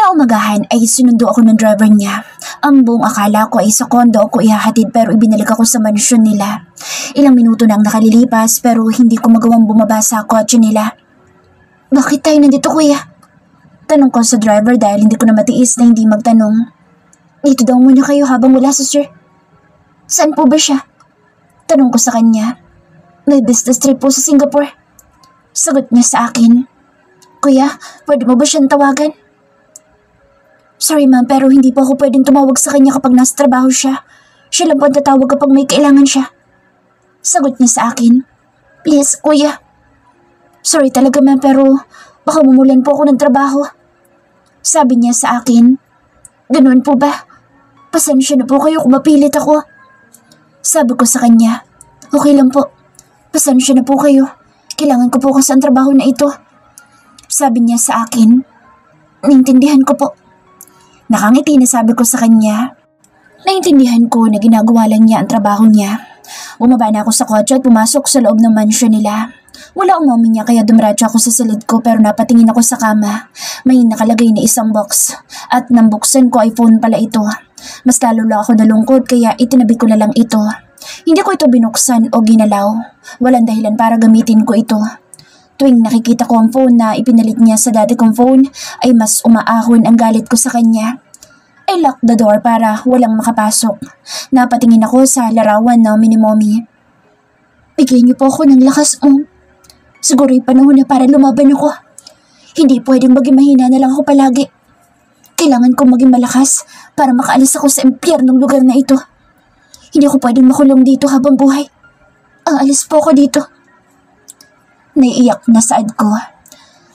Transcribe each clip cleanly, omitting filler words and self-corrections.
Kinaumagahan ay sinundo ako ng driver niya. Ang buong akala ko ay sa kondo ako ihahatid pero ibinalik ako sa mansyon nila. Ilang minuto na ang nakalilipas pero hindi ko magawang bumaba sa kotse nila. Bakit tayo nandito, kuya? Tanong ko sa driver dahil hindi ko na matiis na hindi magtanong. Dito daw muna kayo habang wala sa sir. Saan po ba siya? Tanong ko sa kanya. May business trip po sa Singapore. Sagot niya sa akin. Kuya, pwede mo ba siyang tawagan? Sorry ma'am, pero hindi po ako pwedeng tumawag sa kanya kapag nasa trabaho siya. Siya lang po ang tatawag kapag may kailangan siya. Sagot niya sa akin. Please, kuya. Sorry talaga ma'am, pero baka mumulan po ako ng trabaho. Sabi niya sa akin. Ganoon po ba? Pasensya na po kayo kung mapilit ako. Sabi ko sa kanya. Okay lang po. Pasensya na po kayo. Kailangan ko po kasi ang trabaho na ito. Sabi niya sa akin. Naintindihan ko po. Nakangiti na sabi ko sa kanya. Naintindihan ko na ginagawa lang niya ang trabaho niya. Bumaba na ako sa kotse at pumasok sa loob ng mansyon nila. Wala umamin niya kaya dumiretso ako sa silid ko pero napatingin ako sa kama. May nakalagay na isang box at nang buksan ko ay phone pala ito. Mas lalo lang ako nalungkot kaya itinabi ko na lang ito. Hindi ko ito binuksan o ginalaw. Walang dahilan para gamitin ko ito. Tuwing nakikita ko ang phone na ipinalit niya sa dati kong phone, ay mas umaahon ang galit ko sa kanya. I locked the door para walang makapasok. Napatingin ako sa larawan na minimomi. Bigyan niyo po ako ng lakas mo. Siguro'y panahon na para lumaban ako. Hindi pwedeng maging mahina na lang ako palagi. Kailangan kong maging malakas para makaalis ako sa impyernong lugar na ito. Hindi ako pwedeng makulong dito habang buhay. Aalis po ako dito. Naiiyak na saad ko.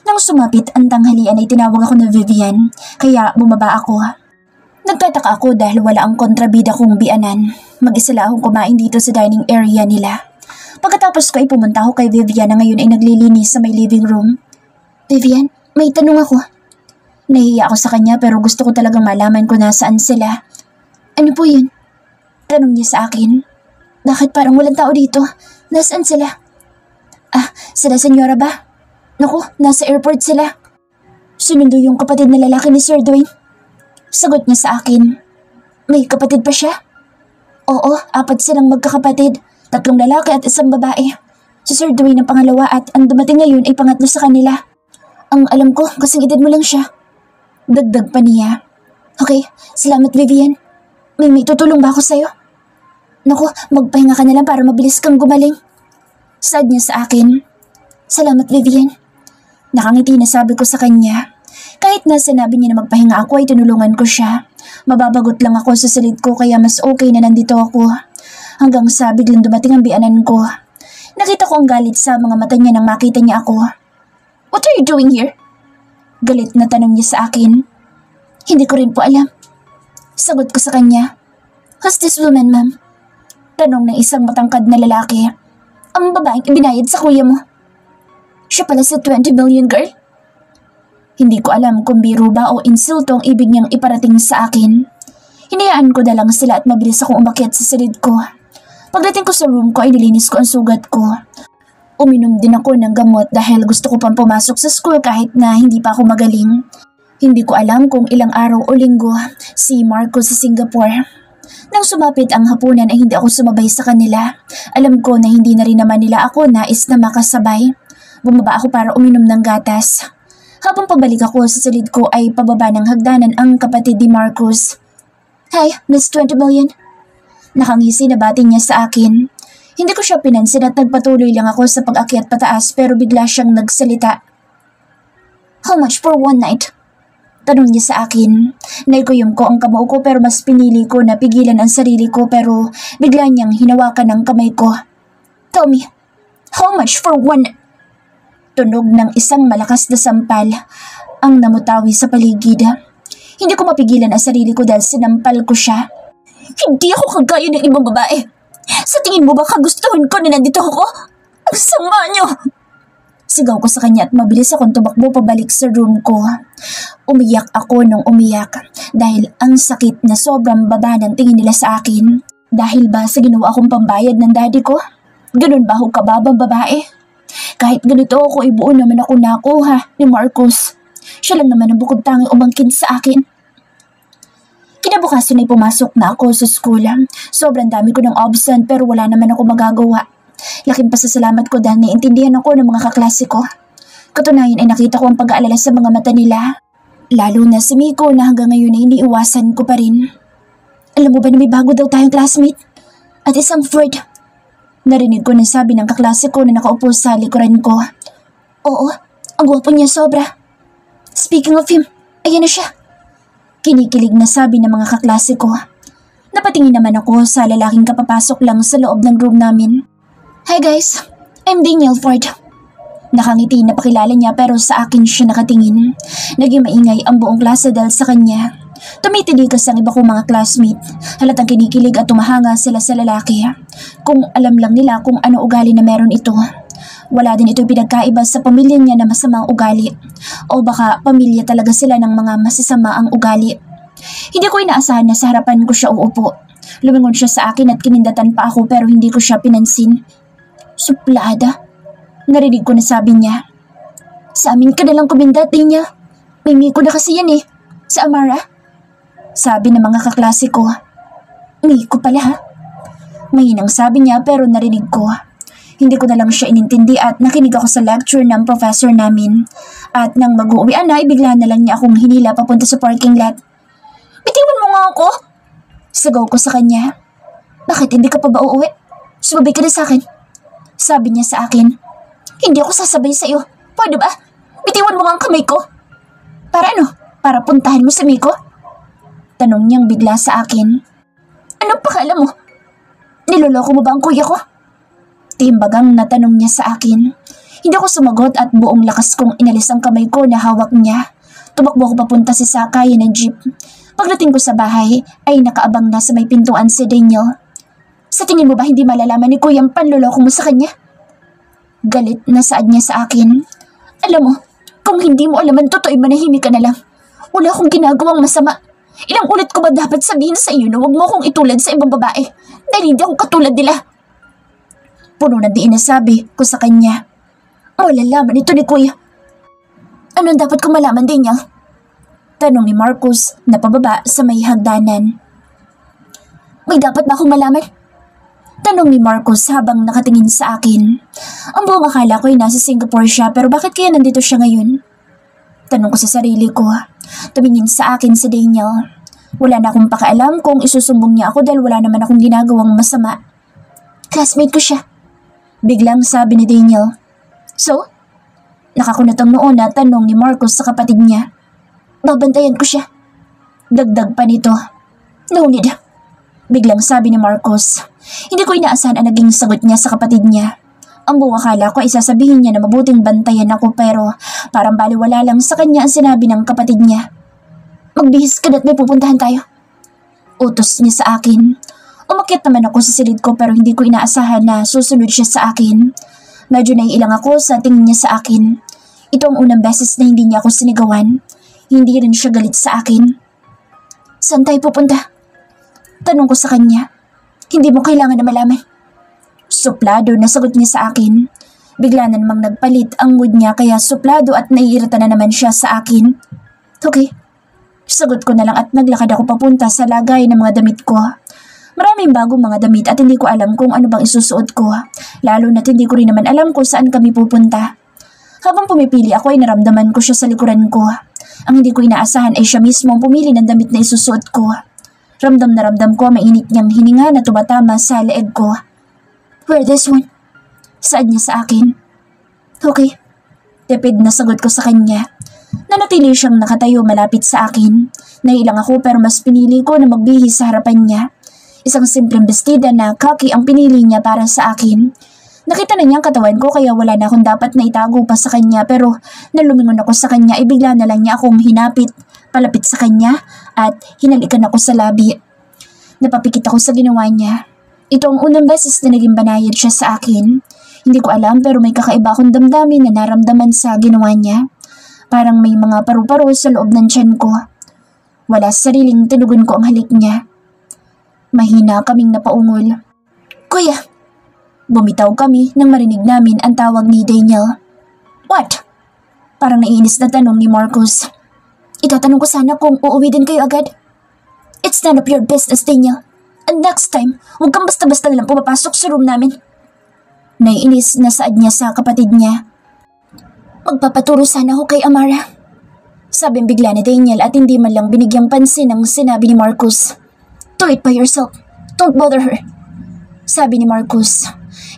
Nang sumapit ang tanghalian ay tinawag ako na Vivian, kaya bumaba ako. Nagtataka ako dahil wala ang kontrabida kong bianan. Mag-isa lang akong kumain dito sa dining area nila. Pagkatapos ko ay pumunta ako kay Vivian na ngayon ay naglilinis sa may living room. Vivian, may tanong ako. Nahihiya ako sa kanya pero gusto ko talagang malaman kung nasaan sila. Ano po yun? Tanong niya sa akin. Bakit parang walang tao dito? Nasaan sila? Sila senyora ba? Naku, nasa airport sila. Sinundo yung kapatid na lalaki ni Sir Dwayne. Sagot niya sa akin. May kapatid pa siya? Oo, 4 silang magkakapatid. 3 lalaki at 1 babae. Si Sir Dwayne ang pangalawa at ang dumating ngayon ay pangatlo sa kanila. Ang alam ko, kasing edad mo lang siya. Dagdag pa niya. Okay, salamat Vivian. May tutulong ba ako sa'yo? Naku, magpahinga ka na lang para mabilis kang gumaling. Saad niya sa akin. Salamat Vivian. Nakangiti na sabi ko sa kanya. Kahit na sinabi niya na magpahinga ako ay tinulungan ko siya. Mababagot lang ako sa silid ko kaya mas okay na nandito ako. Hanggang sa biglang dumating ang bianan ko. Nakita ko ang galit sa mga mata niya nang makita niya ako. What are you doing here? Galit na tanong niya sa akin. Hindi ko rin po alam. Sagot ko sa kanya. Who's this woman, ma'am? Tanong ng isang matangkad na lalaki. Ang babaeng ibinayad sa kuya mo. Siya pala si 20 million girl? Hindi ko alam kung biro ba o insulto ang ibig niyang iparating sa akin. Hinayaan ko na lang sila at mabilis akong umakyat sa silid ko. Pagdating ko sa room ko ay nilinis ko ang sugat ko. Uminom din ako ng gamot dahil gusto ko pang pumasok sa school kahit na hindi pa ako magaling. Hindi ko alam kung ilang araw o linggo si Marco sa Singapore. Nang sumapit ang hapunan ay hindi ako sumabay sa kanila. Alam ko na hindi na rin naman nila ako nais na makasabay. Bumaba ako para uminom ng gatas. Habang pabalik ako sa silid ko ay pababa ng hagdanan ang kapatid ni Marcos. Hi, Miss 20 Million. Nakangisi na bati niya sa akin. Hindi ko siya pinansin at nagpatuloy lang ako sa pag-akyat pataas pero bigla siyang nagsalita. How much for one night? Tanong niya sa akin. Naikuyom ko ang kamao ko pero mas pinili ko na pigilan ang sarili ko pero bigla niyang hinawakan ang kamay ko. Tell me, how much for one? Tunog ng isang malakas na sampal ang namutawi sa paligid. Hindi ko mapigilan ang sarili ko dahil sinampal ko siya. Hindi ako kagaya ng ibang babae. Sa tingin mo ba kagustuhan ko na nandito ako? Ang sama niyo! Sigaw ko sa kanya at mabilis akong tumakbo pabalik sa room ko. Umiyak ako nung umiyak dahil ang sakit na sobrang baba ng tingin nila sa akin. Dahil ba sa ginawa akong pambayad ng daddy ko? Ganun ba ako kababang babae? Kahit ganito ako, ibuo naman ako nakuha ni Marcos. Siya lang naman ang bukod tanging umangkin sa akin. Kinabukasan ay pumasok na ako sa school. Sobrang dami ko ng absent pero wala naman ako magagawa. Laking pasasalamat ko dahil naiintindihan ako ng mga kaklase ko. Katunayan ay nakita ko ang pag-aalala sa mga mata nila. Lalo na si Miko na hanggang ngayon ay iniiwasan ko pa rin. Alam mo ba na may bago daw tayong classmate? At isang Ford. Narinig ko na sabi ng kaklase ko na nakaupo sa likuran ko. Oo, ang gwapo niya sobra. Speaking of him, ayan na siya. Kinikilig na sabi ng mga kaklase ko. Napatingin naman ako sa lalaking kapapasok lang sa loob ng room namin. Hi guys, I'm Daniel Ford. Nakangiti na pakilala niya pero sa akin siya nakatingin. Naging maingay ang buong klase dahil sa kanya. Tumitiligas ang iba kong mga classmate. Halatang kinikilig at tumahanga sila sa lalaki. Kung alam lang nila kung ano ugali na meron ito. Wala din ito pinagkaiba sa pamilya niya na masamang ugali. O baka pamilya talaga sila ng mga masasama ang ugali. Hindi ko inaasahan na sa harapan ko siya uupo. Lumingon siya sa akin at kinindatan pa ako pero hindi ko siya pinansin. Suplada. Narinig ko na sabi niya. Sa amin ka nalang kumindat din niya. May Miko na kasi yan eh. Sa Amara. Sabi ng mga kaklase ko. Miko pala ha? Mahinang sabi niya pero narinig ko. Hindi ko na lang siya inintindi at nakinig ako sa lecture ng professor namin. At nang mag-uuwian na, ibigla na lang niya akong hinila papunta sa parking lot. Bitiwan mo nga ako! Sigaw ko sa kanya. Bakit hindi ka pa ba uuwi? Sumabay ka na sa akin. Sabi niya sa akin. Hindi ako sasabay sa iyo. Pwede ba? Bitiwan mo nga ang kamay ko. Para ano? Para puntahan mo si Miko? Tanong niyang bigla sa akin. Anong pakala mo? Niloloko mo ba ang kuya ko? Timbagang natanong niya sa akin. Hindi ako sumagot at buong lakas kong inalis ang kamay ko na hawak niya. Tumakbo ako papunta sa sakayan ng jeep. Pagdating ko sa bahay ay nakaabang na sa may pintuan si Daniel. Sa tingin mo ba hindi malalaman ni kuya ang panloloko mo sa kanya? Galit na saad niya sa akin. Alam mo, kung hindi mo alam ang totoo, manahimik ka na lang. Wala akong ginagawang masama. Ilang ulit ko ba dapat sabihin sa iyo na huwag mo akong itulad sa ibang babae dahil hindi ako katulad nila? Puno na diin na sabi ko sa kanya. Malalaman ito ni kuya. Anong dapat ko malaman din niya? Tanong ni Marcus na pababa sa may hagdanan. May dapat ba akong malaman? Tanong ni Marcus habang nakatingin sa akin. Ang buong akala ko ay nasa Singapore siya pero bakit kaya nandito siya ngayon? Tanong ko sa sarili ko. Tumingin sa akin si Daniel. Wala na akong pakialam kung isusumbong niya ako dahil wala naman akong ginagawang masama. Classmate ko siya. Biglang sabi ni Daniel. So? Nakakunat ang noon na tanong ni Marcus sa kapatid niya. Babantayan ko siya. Dagdag pa nito. No need. Biglang sabi ni Marcus. Hindi ko inaasahan ang naging sagot niya sa kapatid niya. Ang buong akala ko ay sasabihin niya na mabuting bantayan ako pero parang baliwala lang sa kanya ang sinabi ng kapatid niya. Magbihis ka na't may pupuntahan tayo. Utos niya sa akin. Umakyat naman ako sa silid ko pero hindi ko inaasahan na susunod siya sa akin. Medyo naiilang ako sa tingin niya sa akin. Ito ang unang beses na hindi niya ako sinigawan. Hindi rin siya galit sa akin. Saan tayo pupunta? Tanong ko sa kanya. Hindi mo kailangan na malaman. Suplado na sagot niya sa akin. Bigla na namang nagpalit ang mood niya kaya suplado at naiirita na naman siya sa akin. Okay. Sagot ko na lang at naglakad ako papunta sa lagay ng mga damit ko. Maraming bagong mga damit at hindi ko alam kung ano bang isusuot ko. Lalo na't hindi ko rin naman alam kung saan kami pupunta. Habang pumipili ako ay naramdaman ko siya sa likuran ko. Ang hindi ko inaasahan ay siya mismo ang pumili ng damit na isusuot ko. Ramdam na ramdam ko mainit niyang hininga na tumatama sa leeg ko. Wear this one. Saad niya sa akin. Okay. Tepid na sagot ko sa kanya. Nanatili siyang nakatayo malapit sa akin. Nailang ako pero mas pinili ko na magbihis sa harapan niya. Isang simpleng bestida na khaki ang pinili niya para sa akin. Nakita na niya ang katawan ko kaya wala na akong dapat na itago pa sa kanya pero nalumingon ako sa kanya ay bigla na lang niya akong hinapit palapit sa kanya at hinalikan ako sa labi. Napapikit ako sa ginawa niya. Ito ang unang beses na naging banayad siya sa akin. Hindi ko alam pero may kakaiba akong damdamin na naramdaman sa ginawa niya. Parang may mga paru-paro sa loob ng tiyan ko. Wala sa sariling tinugon ko ang halik niya. Mahina kaming napaungol. Kuya! Bumitaw kami nang marinig namin ang tawag ni Daniel. What? Parang naiinis na tanong ni Marcus. Itatanong ko sana kung uuwi din kayo agad. It's none of your business, Daniel. And next time, huwag kang basta-basta nalang pumapasok sa room namin. Naiinis na saad niya sa kapatid niya. Magpapaturo sana ako kay Amara. Sabing bigla ni Daniel at hindi man lang binigyang pansin ang sinabi ni Marcus. Do it by yourself. Don't bother her. Sabi ni Marcus.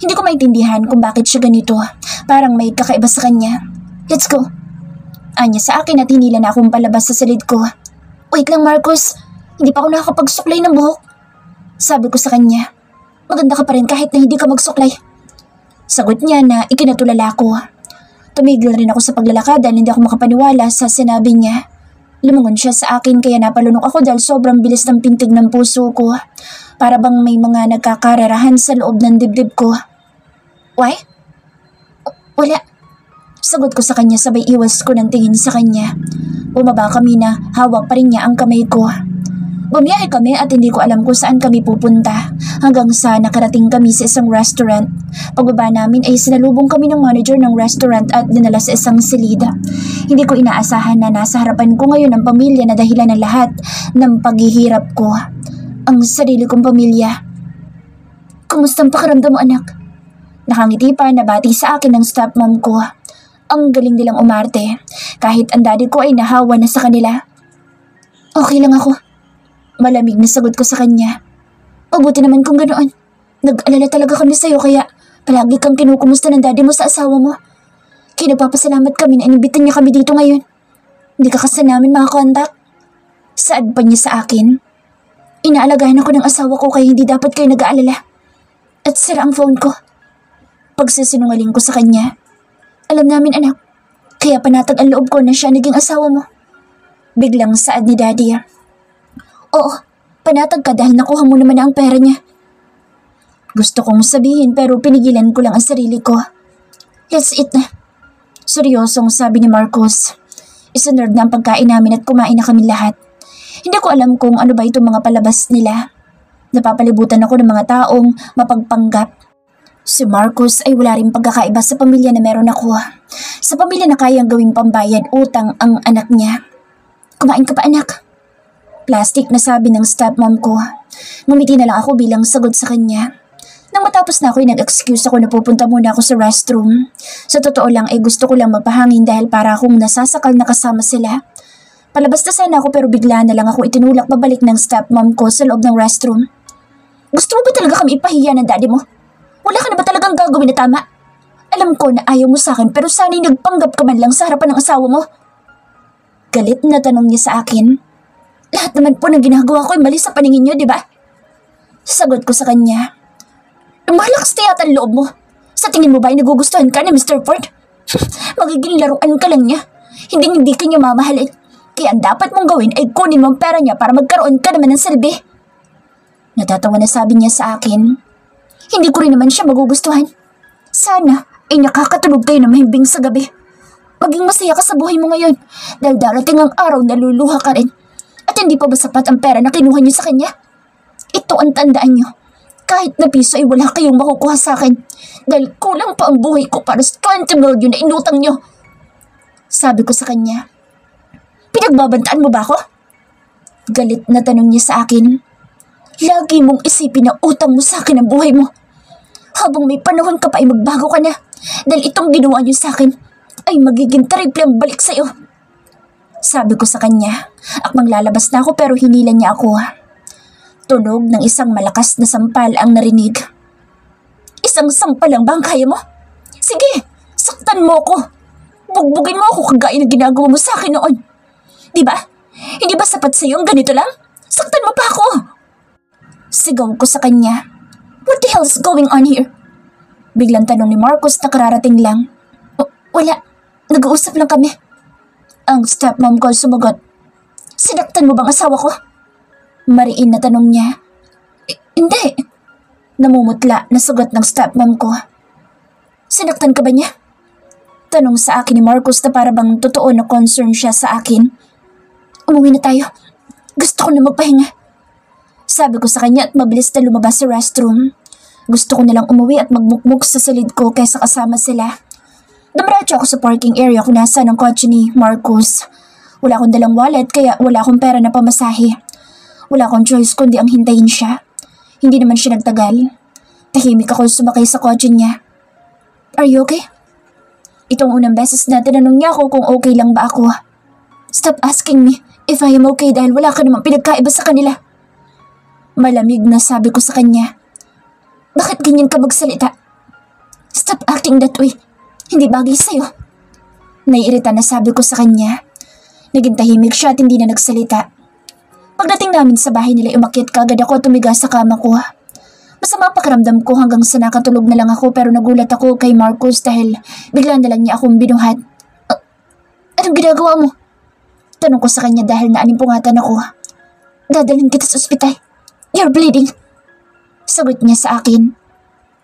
Hindi ko maintindihan kung bakit siya ganito. Parang may kakaiba sa kanya. Let's go. Anya sa akin at hinila na akong palabas sa silid ko. Wait lang Marcus, hindi pa ako nakakapagsuklay ng buhok. Sabi ko sa kanya, maganda ka pa rin kahit na hindi ka magsuklay. Sagot niya na ikinatulala ko. Tumigil rin ako sa paglalakad dahil hindi ako makapaniwala sa sinabi niya. Lumungon siya sa akin kaya napalunok ako dahil sobrang bilis ng pintig ng puso ko. Para bang may mga nagkakarerahan sa loob ng dibdib ko. Why? Wala. Sagot ko sa kanya sabay iwas ko ng tingin sa kanya. Bumaba kami na hawak pa rin niya ang kamay ko. Bumiyahe kami at hindi ko alam kung saan kami pupunta hanggang sa nakarating kami sa isang restaurant. Pagbaba namin ay sinalubong kami ng manager ng restaurant at dinala sa isang silida. Hindi ko inaasahan na nasa harapan ko ngayon ang pamilya na dahilan ng lahat ng paghihirap ko. Ang sarili kong pamilya. Kumusta ang pakiramdam mo anak? Nakangiti pa na bati sa akin ng stepmom ko. Ang galing nilang umarte, kahit ang daddy ko ay nahawa na sa kanila. Okay lang ako. Malamig na sagot ko sa kanya. Mabuti naman kung ganoon. Nag-alala talaga kami sa'yo kaya palagi kang kinukumusta ng daddy mo sa asawa mo. Kaya nagpapasalamat kami na inimbitan niya kami dito ngayon. Hindi ka kasi namin makakontak. Saad pa niya sa akin. Inaalagaan ako ng asawa ko kaya hindi dapat kayo nag-aalala. At sira ang phone ko. Pagsasinungaling ko sa kanya. Alam namin anak, kaya panatag ang loob ko na siya naging asawa mo. Biglang saad ni daddy. Oo, panatag ka dahil nakuha mo naman na ang pera niya. Gusto kong sabihin pero pinigilan ko lang ang sarili ko. Let's eat na. Seryosong sabi ni Marcos. Isunod na ang pagkain namin at kumain na kami lahat. Hindi ko alam kung ano ba itong mga palabas nila. Napapalibutan ako ng mga taong mapagpanggap. Si Marcos ay wala rin pagkakaiba sa pamilya na meron ako. Sa pamilya na kayang gawing pambayad utang ang anak niya. Kumain ka pa anak. Plastic na sabi ng stepmom ko. Ngumiti na lang ako bilang sagot sa kanya. Nang matapos na ako ay nag-excuse ako na pupunta muna ako sa restroom. Sa totoo lang ay gusto ko lang magpahangin dahil para akong nasasakal na kasama sila. Palabas na sana ako pero bigla na lang ako itinulak pabalik ng stepmom ko sa loob ng restroom. Gusto mo ba talaga kami ipahiya ng daddy mo? Wala ka na ba talagang gagawin na tama? Alam ko na ayaw mo sa akin pero sana'y nagpanggap ka man lang sa harapan ng asawa mo. Galit na tanong niya sa akin. Lahat naman po ng ginagawa ko ay mali sa paningin niyo, di ba? Sagot ko sa kanya. Malakas na yata ang loob mo. Sa tingin mo ba ay nagugustuhan ka ni Mr. Ford? Magiging laruan ka lang niya. Hindi ka niya mamahalin. Kaya ang dapat mong gawin ay kunin mo ang pera niya para magkaroon ka naman ng silbi. Natatawa na sabi niya sa akin. Hindi ko rin naman siya magugustuhan. Sana ay nakakatulog kayo na mahimbing sa gabi. Maging masaya ka sa buhay mo ngayon dahil darating ang araw na luluha ka rin. At hindi pa ba sapat ang pera na kinuha niyo sa kanya? Ito ang tandaan niyo. Kahit na piso ay wala kayong makukuha sa akin dahil kulang pa ang buhay ko para sa 20 million na inutang niyo. Sabi ko sa kanya. Pinagbabantaan mo ba ako? Galit na tanong niya sa akin. Lagi mong isipin na utang mo sa akin ang buhay mo. Habang may panahon ka pa ay magbago ka na dahil itong ginawa niyo sa akin ay magiging triple ang balik sa'yo. Sabi ko sa kanya. Akmang lalabas na ako pero hinila niya ako. Tunog ng isang malakas na sampal ang narinig. Isang sampal lang ba ang kaya mo? Sige, saktan mo ako. Bugbugin mo ako kagaya ng ginagawa mo sa akin noon. Diba? Hindi ba sapat sa'yo ang ganito lang? Saktan mo pa ako. Sigaw ko sa kanya. What the hell is going on here? Biglang tanong ni Marcos na kararating lang. Wala, nag-uusap lang kami. Ang stepmom ko sumagot. Sinaktan mo bang asawa ko? Mariin na tanong niya. Hindi. Namumutla na sagot ng stepmom ko. Sinaktan ka ba niya? Tanong sa akin ni Marcos na para bang totoo na concern siya sa akin. Umuwi na tayo. Gusto ko na magpahinga. Sabi ko sa kanya at mabilis na lumabas sa restroom. Gusto ko nalang umuwi at magmukmuk sa silid ko kaysa kasama sila. Dumiretso ako sa parking area kung nasaan ang kotse ni Marcus. Wala akong dalang wallet kaya wala akong pera na pamasahe. Wala akong choice kundi ang hintayin siya. Hindi naman siya nagtagal. Tahimik ako sumakay sa kotse niya. Are you okay? Itong unang beses na tinanong niya ako kung okay lang ba ako. Stop asking me if I am okay dahil wala ka namang pinagkaiba sa kanila. Malamig na sabi ko sa kanya. Bakit ganyan ka magsalita? Stop acting that way. Hindi bagay sa'yo. Naiirita na sabi ko sa kanya. Naging tahimik siya at hindi na nagsalita. Pagdating namin sa bahay nila, umakyat kaagad ako at tumiga sa kama ko. Masama ang pakiramdam ko hanggang sa nakatulog na lang ako pero nagulat ako kay Marcus dahil bigla na lang niya akong binuhat. Anong ginagawa mo? Tanong ko sa kanya dahil naanimpungatan ako. Dadalhin kita sa ospital. You're bleeding. Sagot niya sa akin.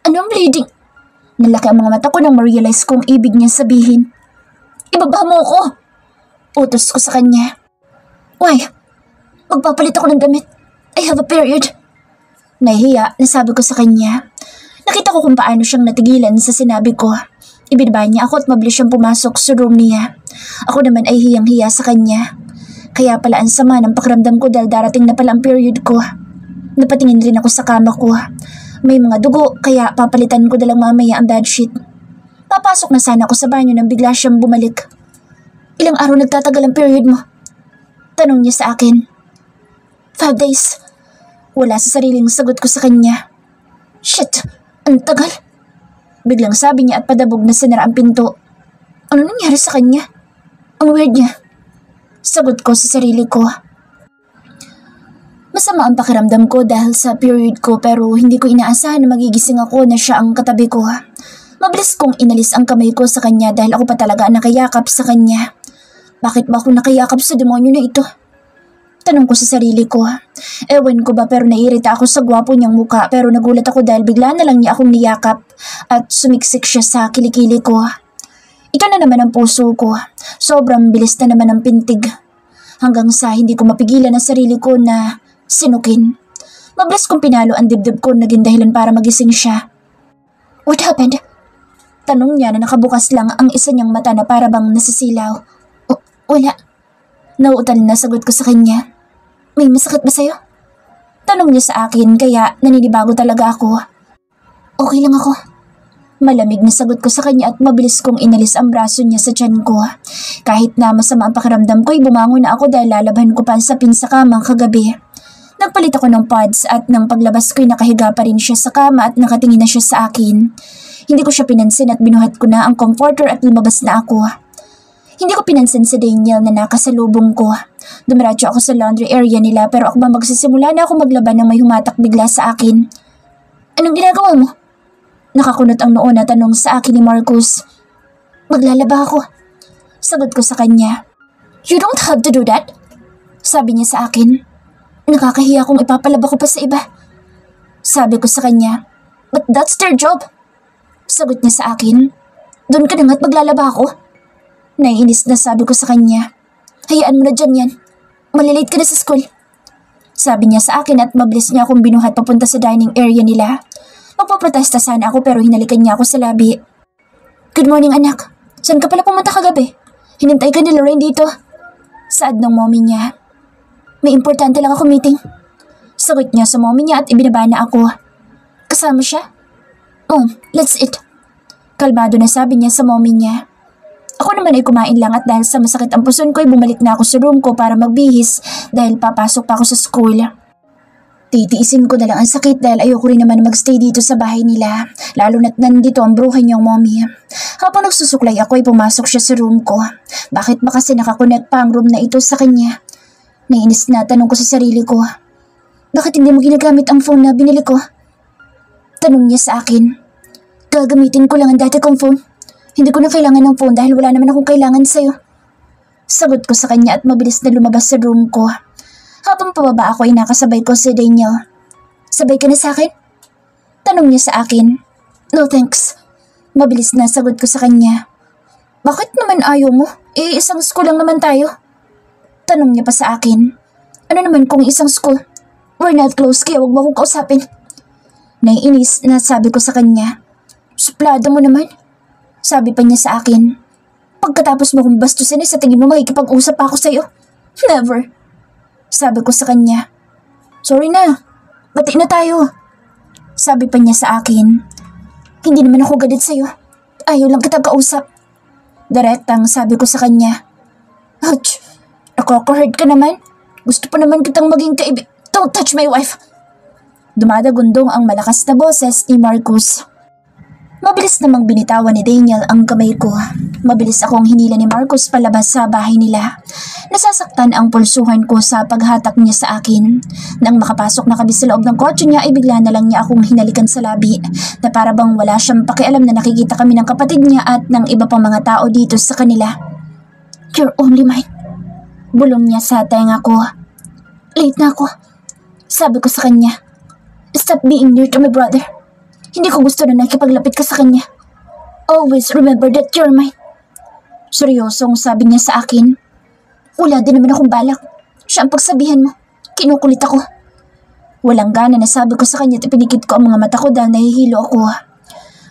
Anong bleeding? Nalaki ang mga mata ko nang ma-realize kong ibig niya sabihin. Ibaba mo ako! Utos ko sa kanya. Why? Magpapalit ako ng damit. I have a period. Nahihiya, nasabi ko sa kanya. Nakita ko kung paano siyang natigilan sa sinabi ko. Ibinaba niya ako at mabilis siyang pumasok sa room niya. Ako naman ay hiyang-hiya sa kanya. Kaya pala ang sama ng pakiramdam ko dahil darating na pala ang period ko. Napatingin rin ako sa kama ko. May mga dugo kaya papalitan ko dalang mamaya ang bedsheet. Papasok na sana ako sa banyo nang bigla siyang bumalik. Ilang araw nagtatagal ang period mo? Tanong niya sa akin. 5 days. Wala sa sariling sagot ko sa kanya. Shit, ang tagal. Biglang sabi niya at padabog na sinara ang pinto. Ano nangyari sa kanya? Ang weird niya. Sagot ko sa sarili ko. Masama ang pakiramdam ko dahil sa period ko pero hindi ko inaasahan na magigising ako na siya ang katabi ko. Mabilis kong inalis ang kamay ko sa kanya dahil ako pa talaga nakayakap sa kanya. Bakit ba ako nakayakap sa demonyo na ito? Tanong ko sa sarili ko. Ewan ko ba pero naiirita ako sa gwapo niyang muka pero nagulat ako dahil bigla na lang niya akong niyakap at sumiksik siya sa kilikili ko. Ito na naman ang puso ko. Sobrang bilis na naman ang pintig. Hanggang sa hindi ko mapigilan ang sarili ko na sinukin. Mabilis kong pinalo ang dibdib ko naging dahilan para magising siya. What happened? Tanong niya na nakabukas lang ang isa niyang mata na para bang nasisilaw. Wala. Nauutal na sagot ko sa kanya. May masakit ba sa'yo? Tanong niya sa akin kaya naninibago talaga ako. Okay lang ako. Malamig na sagot ko sa kanya at mabilis kong inalis ang braso niya sa tiyan ko. Kahit na masama ang pakiramdam ko ay bumangon na ako dahil lalaban ko pa ang sapin sa kama kagabi. Nagpalit ako ng pads at nang paglabas ko'y nakahiga pa rin siya sa kama at nakatingin na siya sa akin. Hindi ko siya pinansin at binuhat ko na ang comforter at lumabas na ako. Hindi ko pinansin si Daniel na nakasalubong ko. Dumiretso ako sa laundry area nila pero ako ba magsisimula na ako maglaban nang may humatak bigla sa akin. Anong ginagawa mo? Nakakunot ang noo na tanong sa akin ni Marcus. Maglalaba ako. Sagot ko sa kanya. You don't have to do that. Sabi niya sa akin. Nakakahiya kung ipapalaba ko pa sa iba. Sabi ko sa kanya. But that's their job. Sagot niya sa akin. Doon ka na nga't maglalaba ako. Naiinis na sabi ko sa kanya. Hayaan mo na dyan yan. Malilate ka na sa school. Sabi niya sa akin at mabilis niya akong binuhat papunta sa dining area nila. Magpaprotesta sana ako pero hinalikan niya ako sa labi. Good morning anak. Saan ka pala pumunta kagabi? Hinintay ka ni Lorraine dito. Saad ng mommy niya. May importante lang ako meeting. Sagot niya sa mommy niya at ibinaba na ako. Kasama siya? Mom, let's eat. Kalmado na sabi niya sa mommy niya. Ako naman ay kumain lang at dahil sa masakit ang puson ko ay bumalik na ako sa room ko para magbihis dahil papasok pa ako sa school. Titiisin ko na lang ang sakit dahil ayoko rin naman magstay dito sa bahay nila, lalo na't nandito ang bruhan niyang mommy. Habang nagsusuklay ako ay pumasok siya sa room ko. Bakit ba kasi nakakonect pa ang room na ito sa kanya? Nainis na tanong ko sa sarili ko. Bakit hindi mo ginagamit ang phone na binili ko? Tanong niya sa akin. Gagamitin ko lang ang dati kong phone. Hindi ko na kailangan ng phone dahil wala naman akong kailangan sa'yo. Sagot ko sa kanya at mabilis na lumabas sa room ko. Habang pababa ako ay nakasabay ko si Daniel. Sabay ka na sa akin? Tanong niya sa akin. No thanks. Mabilis na sagot ko sa kanya. Bakit naman ayaw mo? Isang school lang naman tayo. Tanong niya pa sa akin. Ano naman kung isang school? We're not close kaya huwag mo akong kausapin. Naiinis na sabi ko sa kanya. Suplada mo naman. Sabi pa niya sa akin. Pagkatapos mo kong bastusin sa tingin mo makikipag-usap pa ako sa'yo? Never. Sabi ko sa kanya. Sorry na, bati na tayo. Sabi pa niya sa akin. Hindi naman ako galit sa'yo. Ayaw lang kita kausap. Direktang sabi ko sa kanya. Ouch, nakaka-hurt ka naman. Gusto pa naman kitang maging kaibig. Don't touch my wife. Dumadagundong ang malakas na boses ni Marcus. Mabilis namang binitawan ni Daniel ang kamay ko. Mabilis akong hinila ni Marcus palabas sa bahay nila. Nasasaktan ang pulsuhan ko sa paghatak niya sa akin. Nang makapasok na kami sa loob ng kotse niya ay bigla na lang niya akong hinalikan sa labi na para bang wala siyang pakialam na nakikita kami ng kapatid niya at ng iba pang mga tao dito sa kanila. You're only mine. Bulong niya sa tenga ko. Late na ako. Sabi ko sa kanya. Stop being near to my brother. Hindi ko gusto na nakipaglapit ka sa kanya. Always remember that you're mine. Seryosong sabi niya sa akin. Wala din naman akong balak. Siya ang pagsabihan mo. Kinukulit ako. Walang gana na sabi ko sa kanya at ipinikit ko ang mga mata ko dahil nahihilo ako.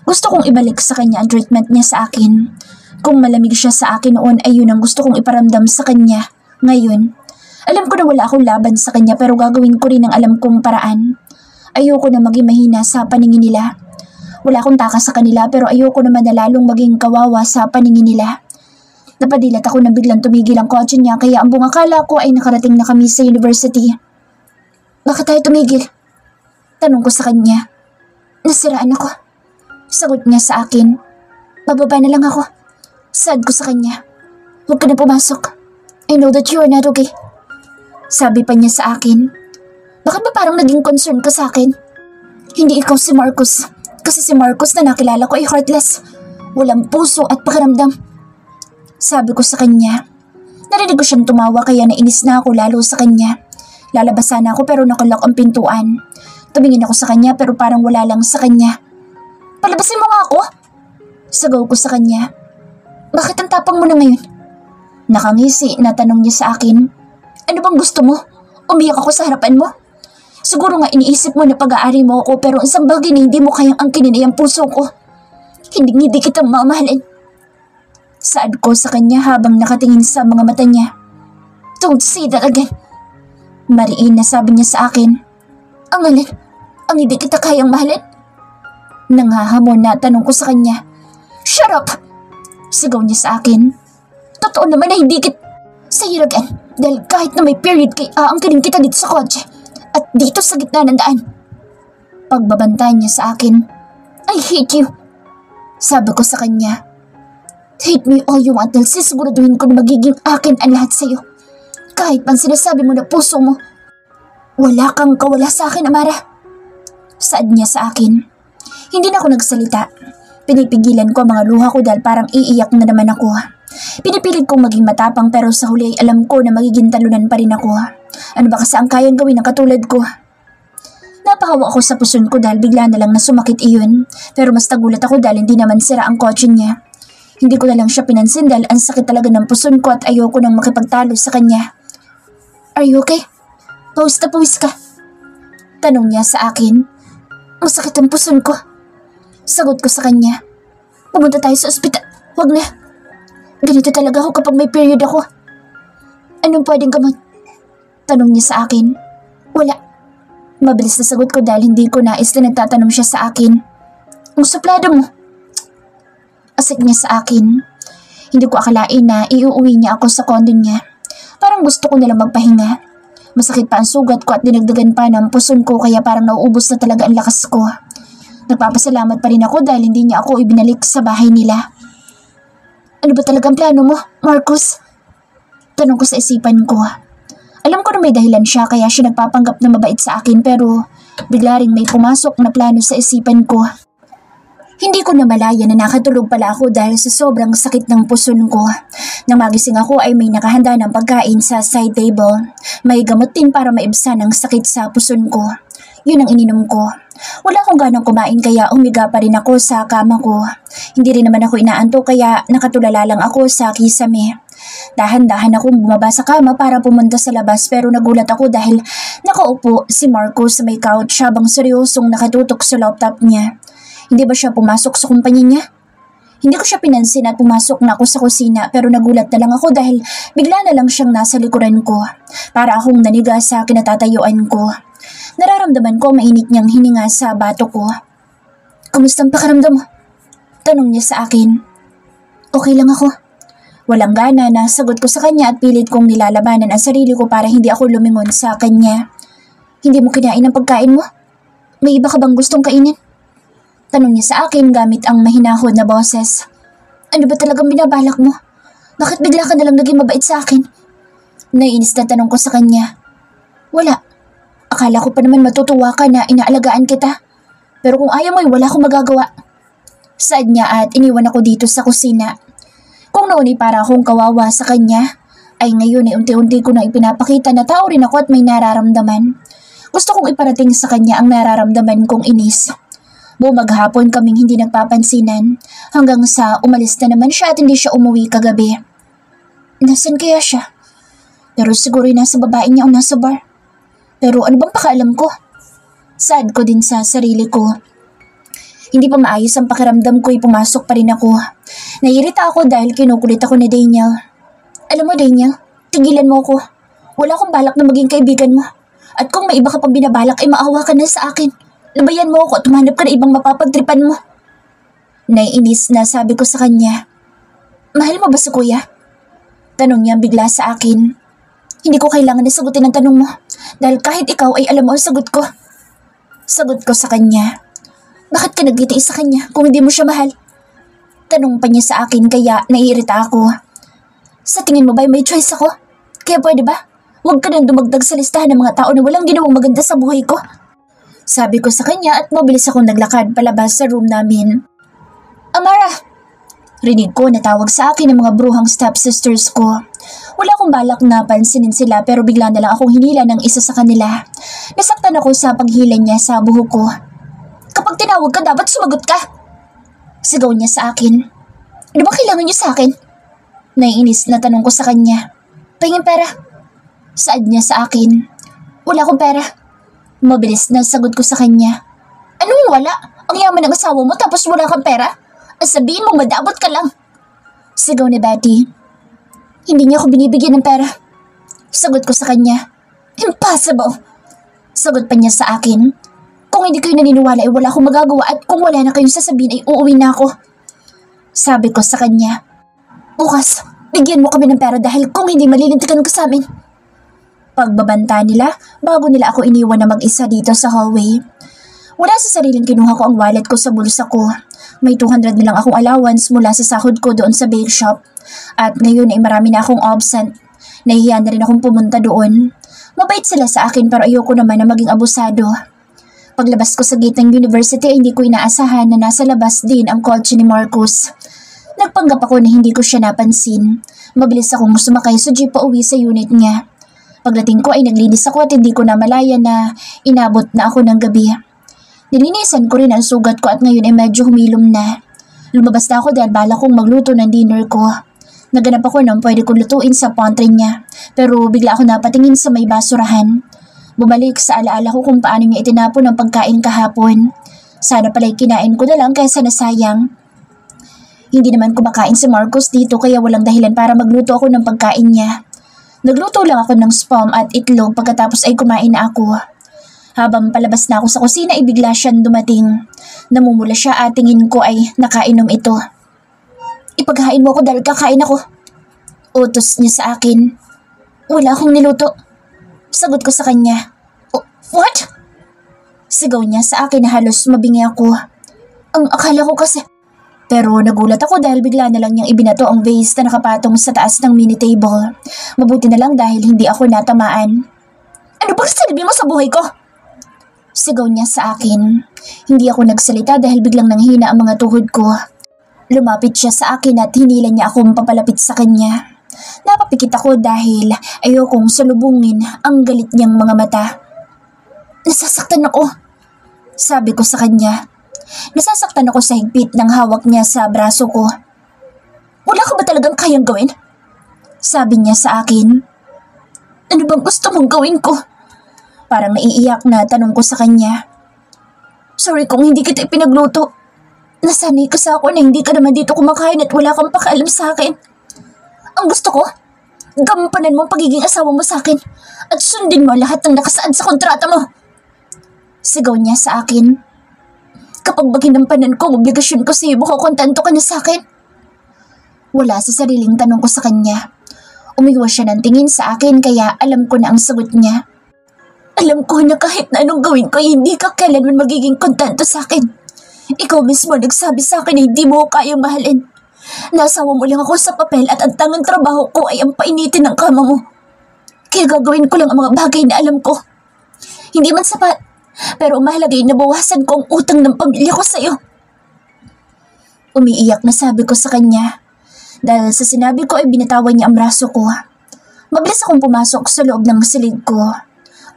Gusto kong ibalik sa kanya ang treatment niya sa akin. Kung malamig siya sa akin noon ay yun ang gusto kong iparamdam sa kanya. Ngayon, alam ko na wala akong laban sa kanya pero gagawin ko rin ang alam kong paraan. Ayoko na maging mahina sa paningin nila. Wala akong takas sa kanila pero ayoko naman na lalong maging kawawa sa paningin nila. Napadilat ako na biglang tumigil ang kotse niya kaya ang buong akala ko ay nakarating na kami sa university. Bakit tayo tumigil? Tanong ko sa kanya. Nasiraan ako. Sagot niya sa akin. Bababa na lang ako. Sad ko sa kanya. Huwag ka na pumasok. I know that you are not okay. Sabi pa niya sa akin. Bakit ba parang naging concern ka sa akin? Hindi ikaw si Marcus. Kasi si Marcus na nakilala ko ay heartless. Walang puso at pakiramdam. Sabi ko sa kanya. Narinig ko siyang tumawa kaya nainis na ako lalo sa kanya. Lalabas sana ako pero nakalak ang pintuan. Tumingin ako sa kanya pero parang wala lang sa kanya. Palabasin mo nga ako? Sagaw ko sa kanya. Bakit ang tapang mo na ngayon? Nakangisi na tanong niya sa akin. Ano bang gusto mo? Umiyak ako sa harapan mo? Siguro nga iniisip mo na pag-aari mo ako pero isang bagay na hindi mo kayang angkinin ay ang puso ko. Hindi kitang mamahalin. Saad ko sa kanya habang nakatingin sa mga mata niya. Don't say that again. Mariin na sabi niya sa akin. Ang alin? Ang hindi kita kayang mahalin? Nanghahamon na tanong ko sa kanya. Shut up! Sigaw niya sa akin. Totoo naman na hindi Say it again. Dahil kahit na may period kay aangkinin kita dito sa kotse. At dito sa gitna ng daan. Pagbabantayan niya sa akin. I hate you. Sabi ko sa kanya. Hate me all you want dahil sisiguraduhin ko na magiging akin ang lahat sa'yo. Kahit pang sinasabi mo na puso mo. Wala kang kawala sa akin, Amara. Saad niya sa akin. Hindi na ako nagsalita. Pinipigilan ko ang mga luha ko dahil parang iiyak na naman ako. Pinipilit kong maging matapang pero sa huli ay alam ko na magiging talunan pa rin ako. Ano ba kasi ang kayang gawin ng katulad ko? Napahawa ako sa puson ko dahil bigla na lang na sumakit iyon. Pero mas nagulat ako dahil hindi naman sira ang kotse niya. Hindi ko na lang siya pinansin dahil ang sakit talaga ng puson ko at ayoko nang makipagtalo sa kanya. Are you okay? Pawis na pawis ka. Tanong niya sa akin. Masakit ang puson ko. Sagot ko sa kanya. Pumunta tayo sa ospital. Huwag na. Ganito talaga ako kapag may period ako. Anong pwedeng gamot? Tanong niya sa akin. Wala. Mabilis na sagot ko dahil hindi ko nais na nagtatanong siya sa akin. Ang suplado mo. Asik niya sa akin. Hindi ko akalain na iuuwi niya ako sa condo niya. Parang gusto ko nalang magpahinga. Masakit pa ang sugat ko at dinagdagan pa ng puson ko kaya parang nauubos na talaga ang lakas ko. Nagpapasalamat pa rin ako dahil hindi niya ako ibinalik sa bahay nila. Ano ba talagang plano mo, Marcus? Tanong ko sa isipan ko. Alam ko na may dahilan siya kaya siya nagpapanggap na mabait sa akin pero bigla ring may pumasok na plano sa isipan ko. Hindi ko na malaya na nakatulog pala ako dahil sa sobrang sakit ng puson ko. Nang magising ako ay may nakahanda ng pagkain sa side table. May gamot din para maibsan ang sakit sa puson ko. Yun ang ininom ko. Wala akong ganang kumain kaya umiga pa rin ako sa kama ko. Hindi rin naman ako inaantok kaya nakatulala lang ako sa kisame. Dahan-dahan akong bumaba sa kama para pumunta sa labas pero nagulat ako dahil nakaupo si Marco sa may couch habang seryosong nakatutok sa laptop niya. Hindi ba siya pumasok sa kumpanya niya? Hindi ko siya pinansin at pumasok na ako sa kusina pero nagulat na lang ako dahil bigla na lang siyang nasa likuran ko. Para akong naniga sa kinatatayuan ko. Nararamdaman ko ang mainit niyang hininga sa bato ko. Kumusta ang pakiramdam mo? Tanong niya sa akin. Okay lang ako. Walang gana na sagot ko sa kanya at pilit kong nilalabanan ang sarili ko para hindi ako lumingon sa kanya. Hindi mo kinain ang pagkain mo? May iba ka bang gustong kainin? Tanong niya sa akin gamit ang mahinahon na boses. Ano ba talagang binabalak mo? Bakit bigla ka nalang naging mabait sa akin? Naiinis na tanong ko sa kanya. Wala. Akala ko pa naman matutuwa ka na inaalagaan kita. Pero kung ayaw mo ay wala akong magagawa. Saad niya at iniwan ako dito sa kusina. Kung noon ay para akong kawawa sa kanya, ay ngayon ay unti-unti ko na ipinapakita na tao rin ako at may nararamdaman. Gusto kong iparating sa kanya ang nararamdaman kong inis. Buong maghapon kaming hindi nagpapansinan hanggang sa umalis na naman siya at hindi siya umuwi kagabi. Nasaan kaya siya? Pero siguro nasa babae niya o nasa bar. Pero ano bang pakaalam ko? Sad ko din sa sarili ko. Hindi pa maayos ang pakiramdam ko ay pumasok pa rin ako. Naiirita ako dahil kinukulit ako ni Daniel. Alam mo Daniel, tigilan mo ako. Wala akong balak na maging kaibigan mo. At kung may iba ka pang binabalak ay maawa ka na sa akin. Labayan mo ako at tumanap ka na ibang mapapagtripan mo. Naiinis na sabi ko sa kanya. Mahal mo ba si kuya? Tanong niya bigla sa akin. Hindi ko kailangan na sagutin ang tanong mo. Dahil kahit ikaw ay alam mo ang sagot ko. Sagot ko sa kanya. Bakit ka nagtitiis sa kanya kung hindi mo siya mahal? Tanong pa niya sa akin kaya naiirita ako. Sa tingin mo ba may choice ako? Kaya pwede ba? Huwag ka nang dumagdag sa listahan ng mga tao na walang ginawang maganda sa buhay ko. Sabi ko sa kanya at mabilis akong naglakad palabas sa room namin. Amara! Rinig ko na tawag sa akin ng mga bruhang stepsisters ko. Wala akong balak na pansinin sila pero bigla na lang akong hinila ng isa sa kanila. Nasaktan ako sa paghila niya sa buhok ko. Kapag tinawag ka dapat sumagot ka! Sigaw niya sa akin. Ano ba kailangan niyo sa akin? Naiinis na tanong ko sa kanya. Pahingin pera. Saad niya sa akin. Wala akong pera. Mabilis na sagot ko sa kanya. Anong wala? Ang yaman ng asawa mo tapos wala kang pera? Sabihin mo madabot ka lang. Sigaw ni Betty. Hindi niya ako binibigyan ng pera. Sagot ko sa kanya. Impossible. Sagot pa niya sa akin. Kung hindi kayo naniniwala ay wala akong magagawa at kung wala na kayong sasabihin ay uuwi na ako. Sabi ko sa kanya. Bukas, bigyan mo kami ng pera dahil kung hindi malilintikan ka sa amin. Pagbabanta nila bago nila ako iniwan na mag-isa dito sa hallway. Wala sa sariling kinuha ko ang wallet ko sa bulsa ko. May 200 na lang akong allowance mula sa sahod ko doon sa bake shop. At ngayon ay marami na akong absent. Nahihiya na rin akong pumunta doon. Mabait sila sa akin pero ayoko naman na maging abusado. Paglabas ko sa gate ng university ay hindi ko inaasahan na nasa labas din ang kotse ni Marcus. Nagpanggap ako na hindi ko siya napansin. Mabilis akong sumakay sa jeep pa uwi sa unit niya. Pagdating ko ay naglinis ako at hindi ko na malaya na inabot na ako ng gabi. Nilinisan ko rin ang sugat ko at ngayon ay medyo humilom na. Lumabas na ako dahil bala kong magluto ng dinner ko. Naganap ako ng pwede kong lutuin sa pantry niya pero bigla ako napatingin sa may basurahan. Bumalik sa alaala ko kung paano niya itinapon ang pagkain kahapon. Sana pala'y kinain ko na lang kaysa nasayang. Hindi naman kumakain si Marcus dito kaya walang dahilan para magluto ako ng pagkain niya. Nagluto lang ako ng spam at itlog pagkatapos ay kumain na ako. Habang palabas na ako sa kusina ay bigla siyang dumating. Namumula siya at tingin ko ay nakainom ito. Ipaghain mo ako dahil kakain ako. Utos niya sa akin. Wala akong niluto. Sagot ko sa kanya. What? Sigaw niya sa akin na halos mabingi ako. Ang akala ko kasi. Pero nagulat ako dahil bigla na lang niyang ibinato ang vase na nakapatong sa taas ng mini table. Mabuti na lang dahil hindi ako natamaan. Ano bang sinabi mo sa buhay ko? Sigaw niya sa akin. Hindi ako nagsalita dahil biglang nanghina ang mga tuhod ko. Lumapit siya sa akin at hinila niya akong papalapit sa kanya. Napapikit ako dahil ayokong salubungin ang galit niyang mga mata. Nasasaktan ako. Sabi ko sa kanya. Nasasaktan ako sa higpit ng hawak niya sa braso ko. Wala ka ba talagang kayang gawin? Sabi niya sa akin. Ano bang gusto mong gawin ko? Parang naiiyak na tanong ko sa kanya. Sorry kung hindi kita ipinagluto. Nasanay ka sa ako na hindi ka naman dito kumakain at wala kang pakialam sa akin. Ang gusto ko, gampanan mo ang pagiging asawa mo sa akin at sundin mo lahat ng nakasaad sa kontrata mo. Sigaw niya sa akin. Kapag ba ginampanan ko ang obligasyon ko sa iyo, kontento ka na sa akin? Wala sa sariling tanong ko sa kanya. Umiwas siya ng tingin sa akin kaya alam ko na ang sagot niya. Alam ko na kahit na anong gawin ko, hindi ka kailanman magiging kontento sa akin. Ikaw mismo nagsabi sa akin na hindi mo ko kayang mahalin. Nasawa mo lang ako sa papel at ang tangang trabaho ko ay ang painitin ng kama mo. Kaya gagawin ko lang ang mga bagay na alam ko. Hindi man sapat, pero mahalaga ay nabawasan ko ang utang ng pamilya ko sa iyo. Umiiyak na sabi ko sa kanya. Dahil sa sinabi ko ay binitawan niya ang braso ko. Mabilis akong pumasok sa loob ng silid ko.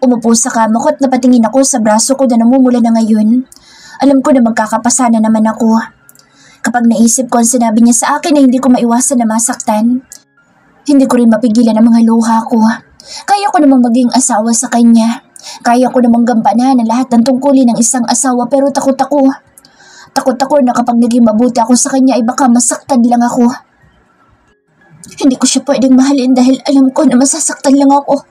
Umupo sa kama ko at napatingin ako sa braso ko na namumula na ngayon. Alam ko na magkakapasana naman ako. Kapag naisip ko ang sinabi niya sa akin na hindi ko maiwasan na masaktan, hindi ko rin mapigilan ang mga luha ko. Kaya ko namang maging asawa sa kanya. Kaya ko namang gampanan ang lahat ng tungkulin ng isang asawa pero takot ako. Takot ako na kapag naging mabuti ako sa kanya ay baka masaktan lang ako. Hindi ko siya pwedeng mahalin dahil alam ko na masasaktan lang ako.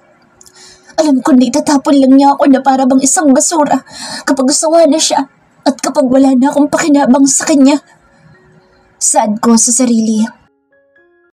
Alam ko na itatapon lang niya ako na para bang isang basura kapag usawa na siya at kapag wala na akong pakinabang sa kanya. Sad ko sa sarili.